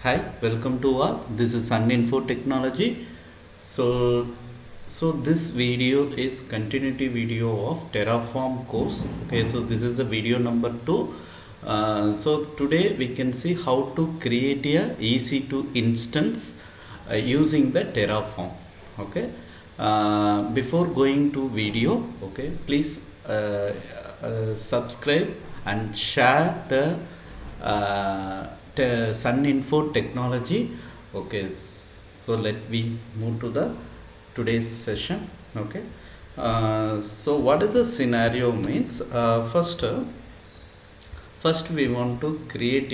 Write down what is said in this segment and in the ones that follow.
Hi, welcome to all. This is Sun Info Technology. So, this video is continuity video of Terraform course. Okay, so this is the video number 2. So today we can see how to create a EC2 instance using the Terraform. Okay, before going to video, okay, please subscribe and share the Sun Info Technology. Okay, so let me move to the today's session. Okay, so what is the scenario means? First we want to create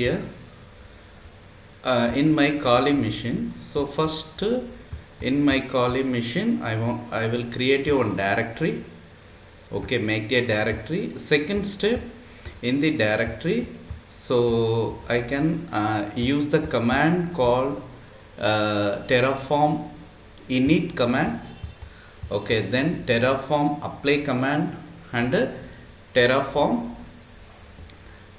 a in my Kali machine. So first in my Kali machine I will create a one directory. Okay, make a directory. Second step, in the directory, so I can use the command called terraform init command. Okay, then terraform apply command and terraform.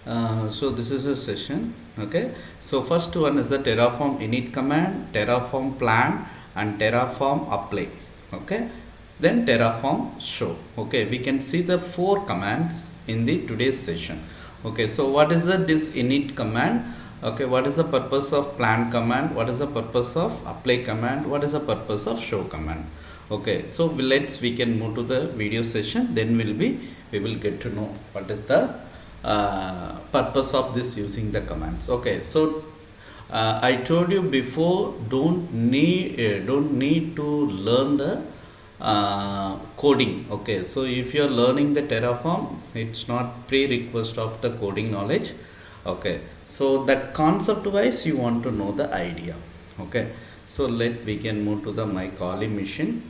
So this is a session. Okay, so first one is the terraform init command, terraform plan and terraform apply. Okay, then terraform show. Okay, we can see the 4 commands in the today's session. Okay, so what is this init command? Okay, what is the purpose of plan command? What is the purpose of apply command? What is the purpose of show command? Okay, so we can move to the video session. Then we will get to know what is the purpose of this using the commands. Okay, so I told you before, don't need to learn the coding. Okay, so if you are learning the Terraform, it's not prerequisite of the coding knowledge. Okay, so that concept wise you want to know the idea. Okay, so we can move to the my Kali machine.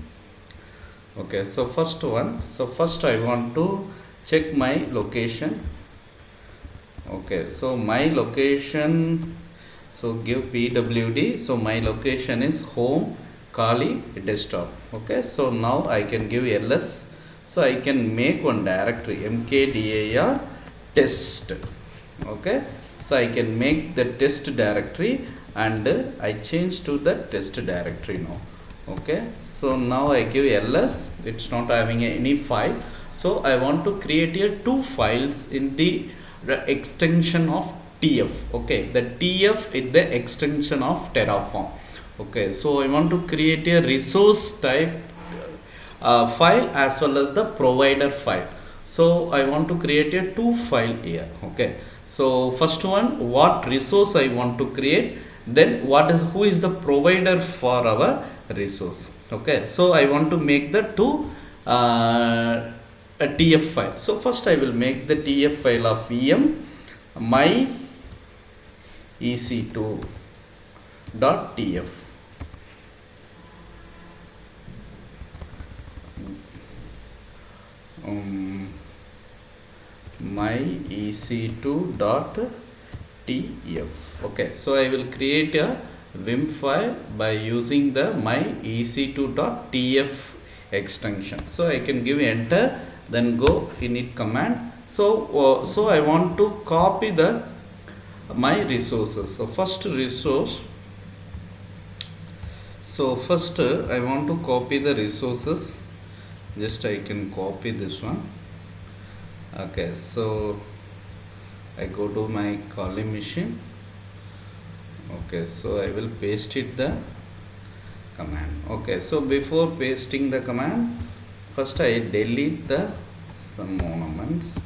Okay, so first I want to check my location. Okay, so my location, so give pwd. So my location is home Kali desktop. Okay, so now I can give ls. So I can make one directory mkdir test. Okay, so I can make the test directory and I change to the test directory now. Okay, so now I give ls. It's not having any file. So I want to create here 2 files in the extension of tf. Okay, the tf is the extension of Terraform. Okay, so I want to create a resource type file as well as the provider file. So I want to create a 2 file here. Okay, so first one, what resource I want to create, then who is the provider for our resource. Okay, so I want to make the 2 a tf file. So first I will make the tf file of em my ec2.tf. My ec2.tf. Okay, so I will create a vim file by using the my ec2.tf extension. So I can give enter, then go init command. So I want to copy the my resources. So first resource, so first I want to copy the resources. Just I can copy this one. Okay, so I go to my Kali machine. Okay, so I will paste it the command. Okay, so before pasting the command, first I delete the some ornaments.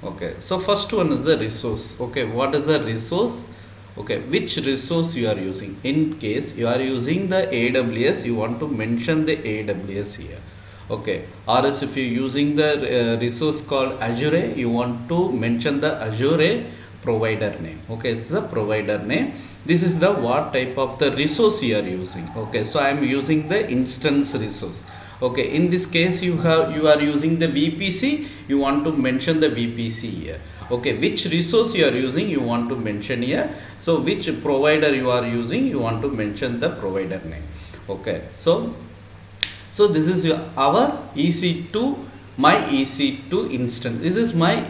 Okay, so first one is the resource. Okay, what is the resource? Okay, which resource you are using? In case you are using the AWS, you want to mention the AWS here. Okay, or else if you are using the resource called Azure, you want to mention the Azure provider name. Okay, this is a provider name. This is the what type of the resource you are using. Okay, so I am using the instance resource. Okay, in this case you are using the VPC, you want to mention the VPC here. Okay, which resource you are using, you want to mention here. So which provider you are using, you want to mention the provider name. Okay, so this is our EC2, my EC2 instance. This is my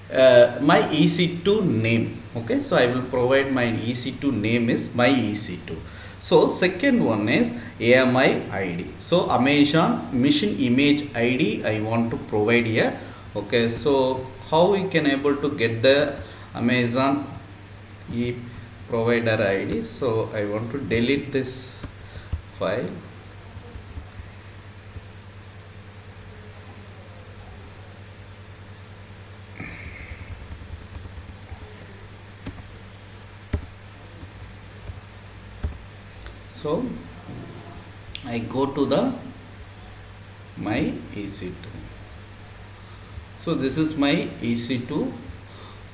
my EC2 name. Okay, so I will provide my EC2 name is my EC2. So second one is AMI ID. So Amazon mission image ID I want to provide here. Okay, so how we can able to get the Amazon provider ID? So I want to delete this file. So I go to the my EC2. So this is my EC2.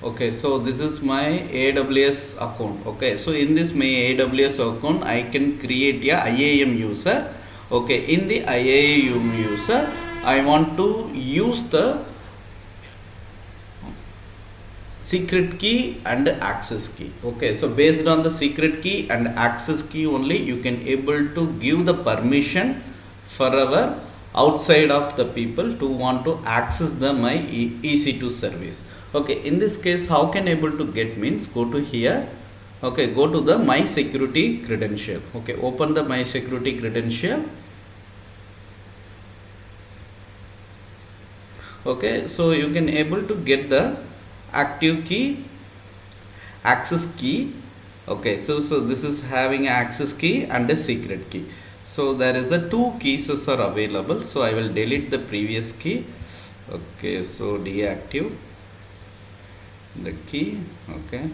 Okay, so this is my AWS account. Okay, so in this my AWS account I can create a IAM user. Okay, in the IAM user I want to use the secret key and access key. Okay, so based on the secret key and access key only you can able to give the permission for our outside of the people to want to access the my EC2 service. Okay, in this case how can able to get means go to here. Okay, go to the my security credential. Okay, open the my security credential. Okay, so you can able to get the active key, access key. Okay, so this is having access key and a secret key. So there is a two keys are available. So I will delete the previous key. Okay, so deactive the key. Okay,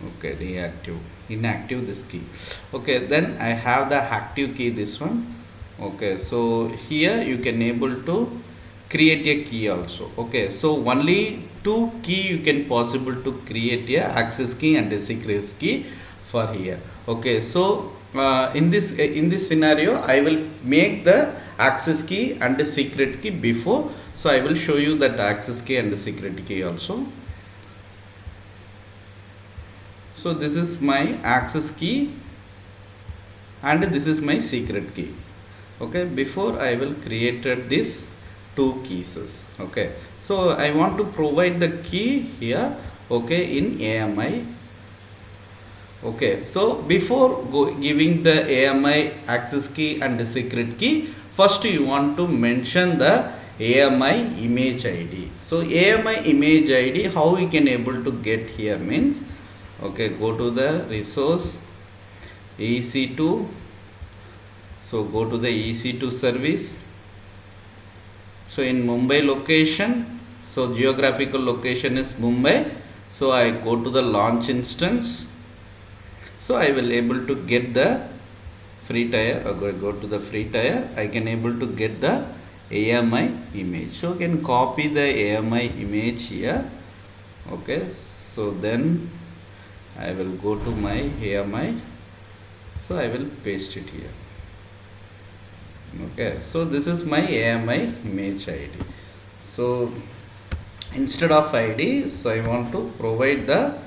okay, deactive, inactive this key. Okay, then I have the active key, this one. Okay, so here you can able to create a key also. Okay, so only two key you can possible to create a access key and a secret key for here. Okay, so in this scenario I will make the access key and the secret key before. So I will show you that access key and the secret key also. So this is my access key and this is my secret key. Okay, before I will created this two keys. Okay, so I want to provide the key here. Okay, in AMI. Okay, so before giving the AMI access key and the secret key, first you want to mention the AMI image ID. So AMI image ID, how we can able to get here means, okay, go to the resource EC2. So go to the EC2 service. So in Mumbai location, so geographical location is Mumbai. So I go to the launch instance. So I will able to get the free tier, or go to the free tier. I can able to get the AMI image. So I can copy the AMI image here. Okay, so then I will go to my AMI. So I will paste it here. Okay, so this is my AMI image ID. So instead of ID, so I want to provide the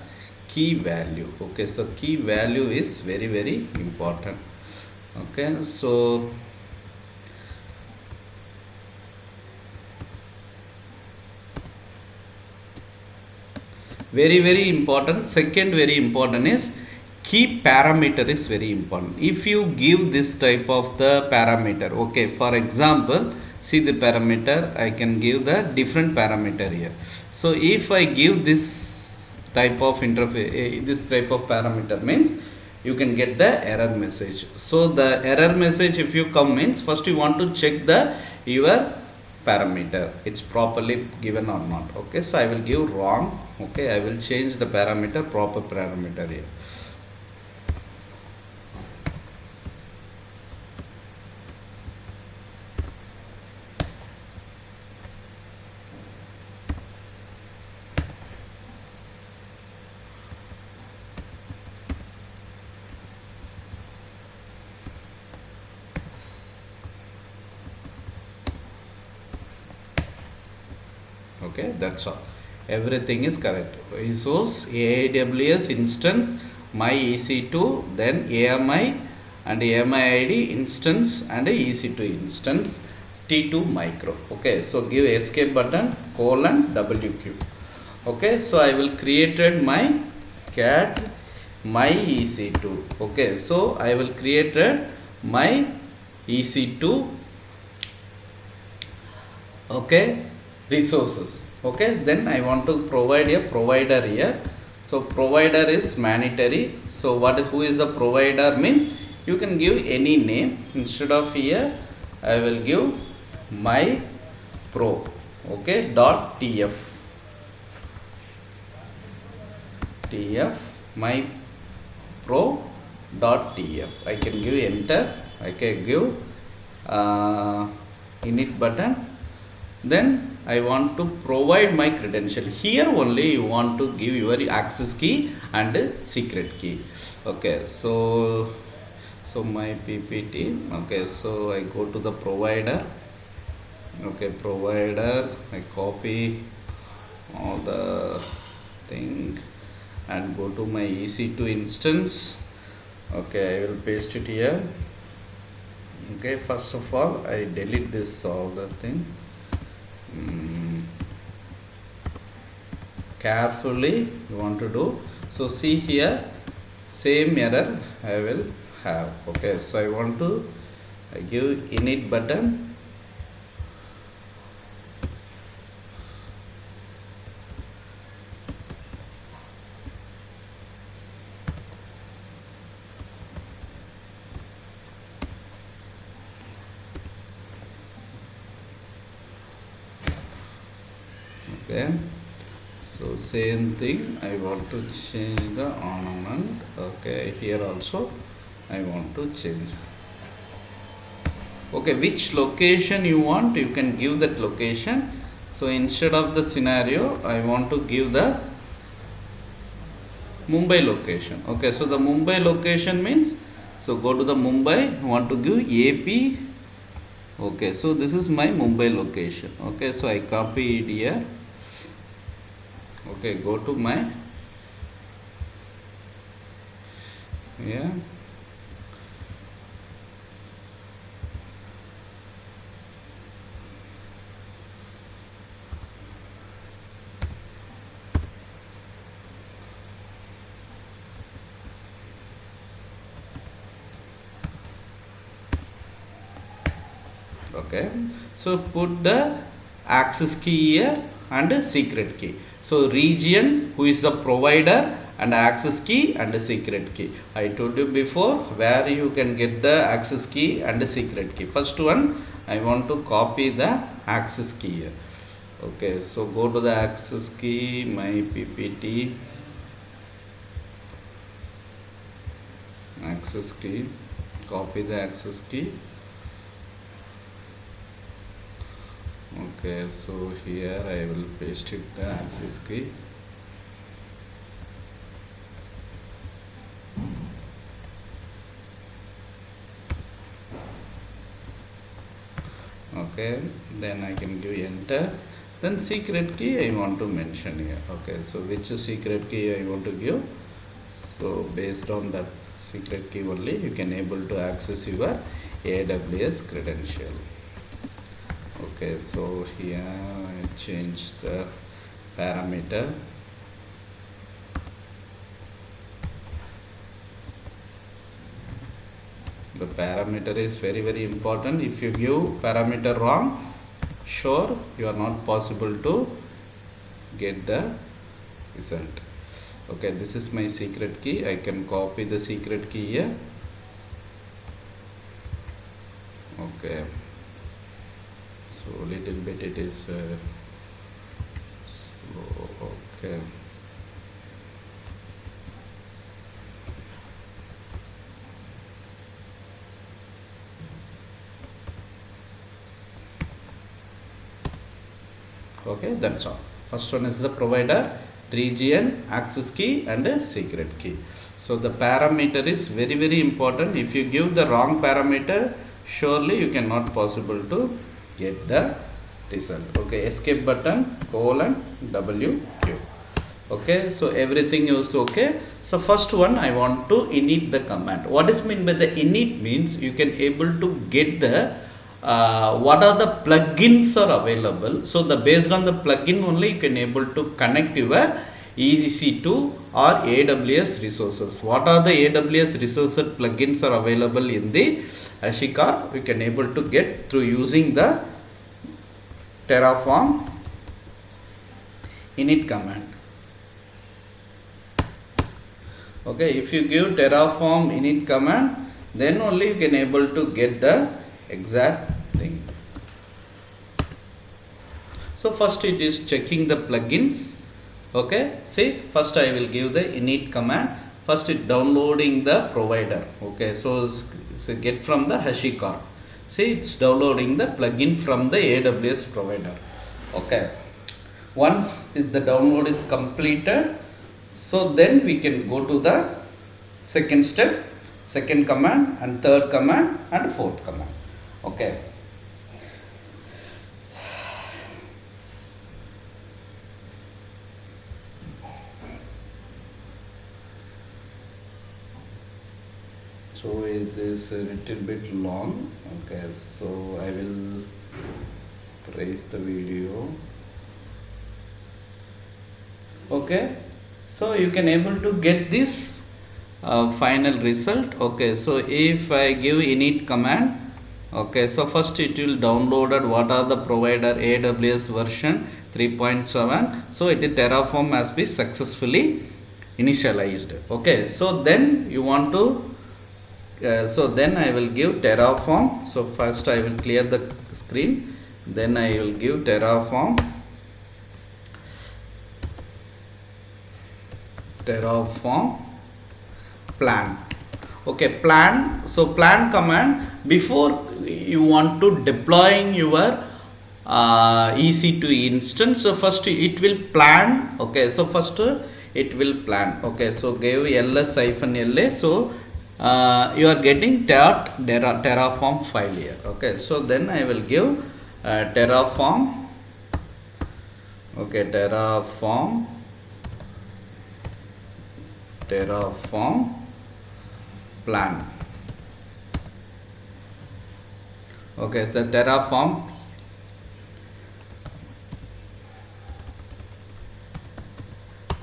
key value. Okay, so key value is very important. Okay, so very important. Second very important is key parameter is very important. If you give this type of the parameter, okay, for example, see the parameter, I can give the different parameter here. So if I give this type of interface, this type of parameter means you can get the error message. So the error message if you come means first you want to check the your parameter, it's properly given or not. Okay, so I will give wrong. Okay, I will change the parameter, proper parameter here. Okay, that's all, everything is correct. Resource AWS instance my EC2, then AMI and MIID instance and EC2 instance T2 micro. Okay, so give escape button colon WQ. Okay, so I will created my cat my EC2. Okay, so I will created my EC2, okay, resources. Okay, then I want to provide a provider here. So provider is mandatory. So who is the provider means you can give any name. Instead of here I will give my pro, okay, dot tf my pro dot tf. I can give enter. I can give init button. Then I want to provide my credential. Here only you want to give your access key and secret key. Okay, so my PPT. Okay, so I go to the provider. Okay, provider, I copy all the thing and go to my EC2 instance. Okay, I will paste it here. Okay, first of all I delete this all the thing. Carefully you want to do. So see here, same error I will have. Okay, so I want to give init button. Okay, so same thing I want to change the ornament. Okay, here also I want to change. Okay, which location you want, you can give that location. So instead of the scenario I want to give the Mumbai location. Okay, so the Mumbai location means, so go to the Mumbai, want to give AP. Okay, so this is my Mumbai location. Okay, so I copy it here. Okay, go to my okay, so put the access key here and secret key. So region, who is the provider, and access key and the secret key. I told you before where you can get the access key and the secret key. First one I want to copy the access key here. Okay, so go to the access key, my PPT, access key, copy the access key. Okay, so here I will paste it the access key. Okay, then I can give enter. Then secret key I want to mention here. Okay, so which secret key I want to give. So based on that secret key only you can able to access your AWS credential. Okay, so here I change the parameter. The parameter is very important. If you give parameter wrong, sure you are not possible to get the result. Okay, this is my secret key. I can copy the secret key here. Okay, so little bit it is slow. Okay, okay, that's all. First one is the provider, region, access key and a secret key. So the parameter is very important. If you give the wrong parameter, surely you cannot possible to get the result. Okay, escape button colon WQ. Okay, so everything is okay. So first one, I want to init the command. What is mean by the init means you can able to get the what are the plugins are available. So the based on the plugin only you can able to connect your EC2 or AWS resources. What are the AWS resources plugins are available in the HashiCorp? We can able to get through using the Terraform init command. Okay, if you give Terraform init command, then only you can able to get the exact thing. So first it is checking the plugins. Okay, see, first I will give the init command. First it downloading the provider. Okay, so get from the HashiCorp. See, it's downloading the plugin from the AWS provider. Okay, once the download is completed, so then we can go to the second step, second command and third command and fourth command. Okay. So it is a little bit long. Okay, so I will praise the video. Okay, so you can able to get this final result. Okay, so if I give init command, okay, so first it will downloaded what are the provider AWS version 3.7. so it is Terraform has been successfully initialized. Okay, so then you want to so then I will give Terraform. So first I will clear the screen, then I will give Terraform plan. Okay, plan. So plan command, before you want to deploying your EC2 instance, so first it will plan. Okay, so first it will plan. Okay, so give ls-la. So you are getting Terraform file here. Okay, so then I will give Terraform. Okay, Terraform plan. Okay, so Terraform.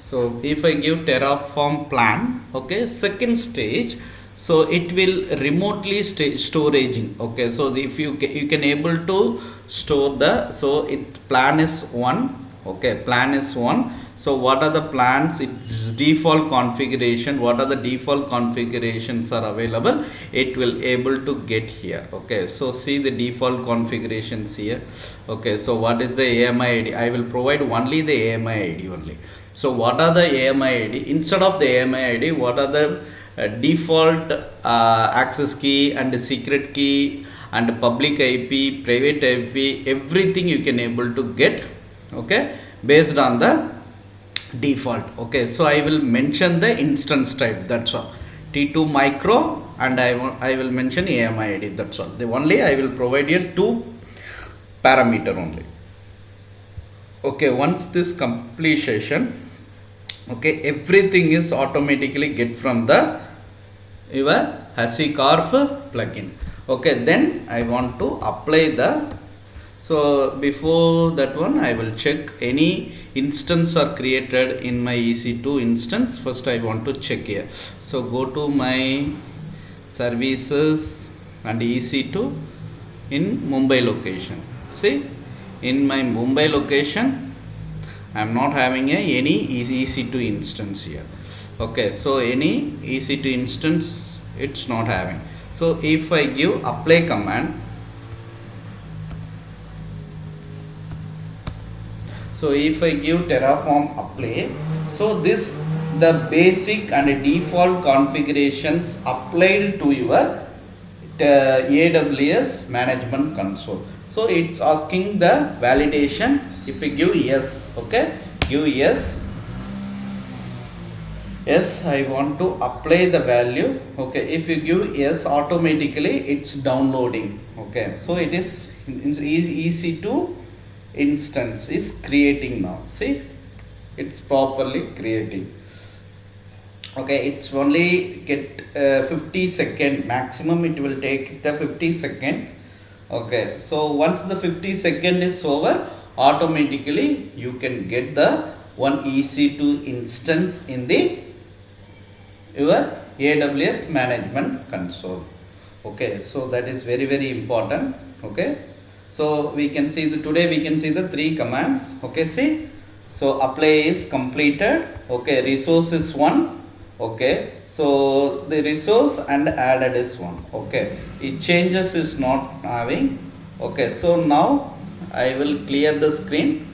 So if I give Terraform plan, okay, second stage, so it will remotely storaging. Okay, so if you can able to store the, so it plan is 1. Okay, plan is 1. So what are the plans? Its default configuration. What are the default configurations are available? It will able to get here. Okay, so see the default configurations here. Okay, so what is the AMI ID? I will provide only the AMI ID only. So what are the AMI ID? Instead of the AMI ID, what are the default access key and the secret key and public IP, private IP, everything you can able to get. Okay, based on the default. Okay, so I will mention the instance type, that's all, T2 micro, and I will mention AMI ID, that's all. The only I will provide you 2 parameter only. Okay, once this completion, okay, everything is automatically get from the your HashiCorp plugin. Okay, then I want to apply the, so before that one I will check any instance are created in my EC2 instance. First I want to check here. So go to my services and EC2 in Mumbai location. See, in my Mumbai location I am not having any EC2 instance here. Okay, so any EC2 instance it's not having. So if I give apply command, so if I give Terraform apply, so this the basic and default configurations applied to your AWS management console. So it's asking the validation. If we give yes, okay, give yes. Yes, I want to apply the value. Okay, if you give yes, automatically it's downloading. Okay, so it is EC2 instance is creating now. See, it's properly creating. Okay, it's only get 50 second maximum, it will take the 50 second. Okay, so once the 50 second is over, automatically you can get the one EC2 instance in the your AWS management console. Okay, so that is very very important. Okay, so we can see the today we can see the three commands. Okay, see, so apply is completed. Okay, resource is one. Okay, so the resource and added is one. Okay, it changes is not having. Okay, so now I will clear the screen.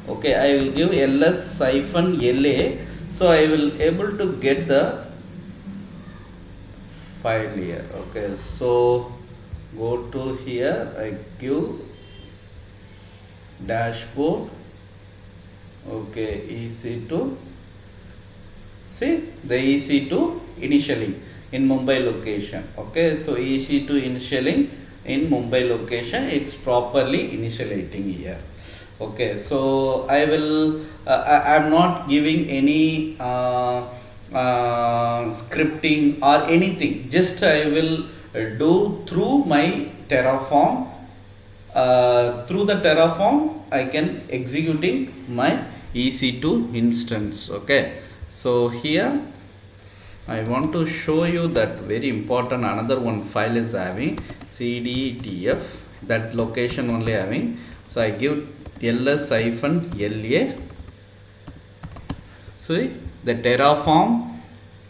Okay, I will give ls-la, so I will able to get the file here. Okay, so go to here, I give dashboard. Okay, EC2, see the EC2 initially in Mumbai location. Okay, so EC2 initially in Mumbai location, it's properly initiating here. Okay, so I will I am not giving any scripting or anything, just I will do through my Terraform. Through the Terraform I can executing my EC2 instance. Okay, so here I want to show you that very important another one file is having cdtf, that location only having. So I give ls-la, see the Terraform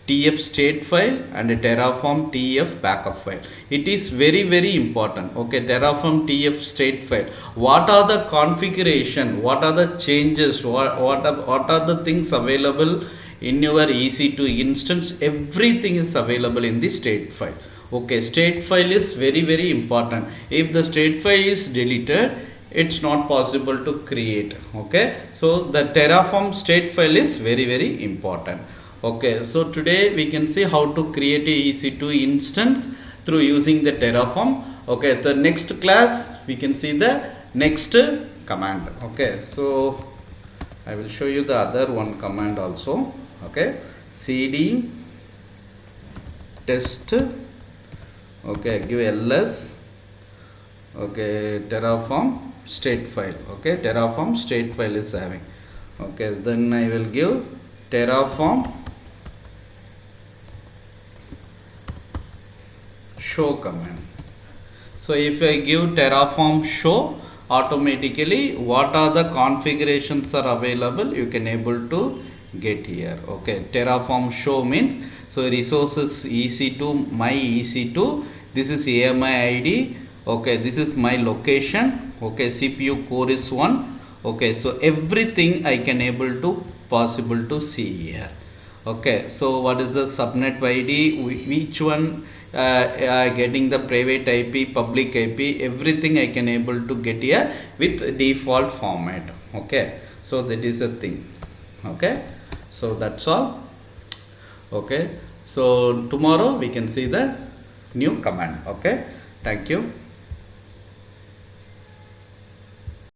tf state file and a Terraform tf backup file. It is very very important. Okay, Terraform tf state file, what are the configuration, what are the changes, what are the things available in your EC2 instance, everything is available in the state file. Okay, state file is very very important. If the state file is deleted, it's not possible to create. Okay, so the Terraform state file is very very important. Okay, so today we can see how to create a EC2 instance through using the Terraform. Okay, the next class we can see the next command. Okay, so I will show you the other one command also. Okay, cd test. Okay, give ls. Okay, Terraform state file. Okay, Terraform state file is having. Okay, then I will give Terraform show command. So if I give Terraform show, automatically what are the configurations are available, you can able to get here. Okay, Terraform show means, so resources EC2, my EC2, this is AMI ID. Okay, this is my location. Okay, CPU core is 1. Okay, so everything I can able to possible to see here. Okay, so what is the subnet ID, which one getting the private IP, public IP, everything I can able to get here with default format. Okay, so that is a thing. Okay, so that's all. Okay, so tomorrow we can see the new command. Okay, thank you.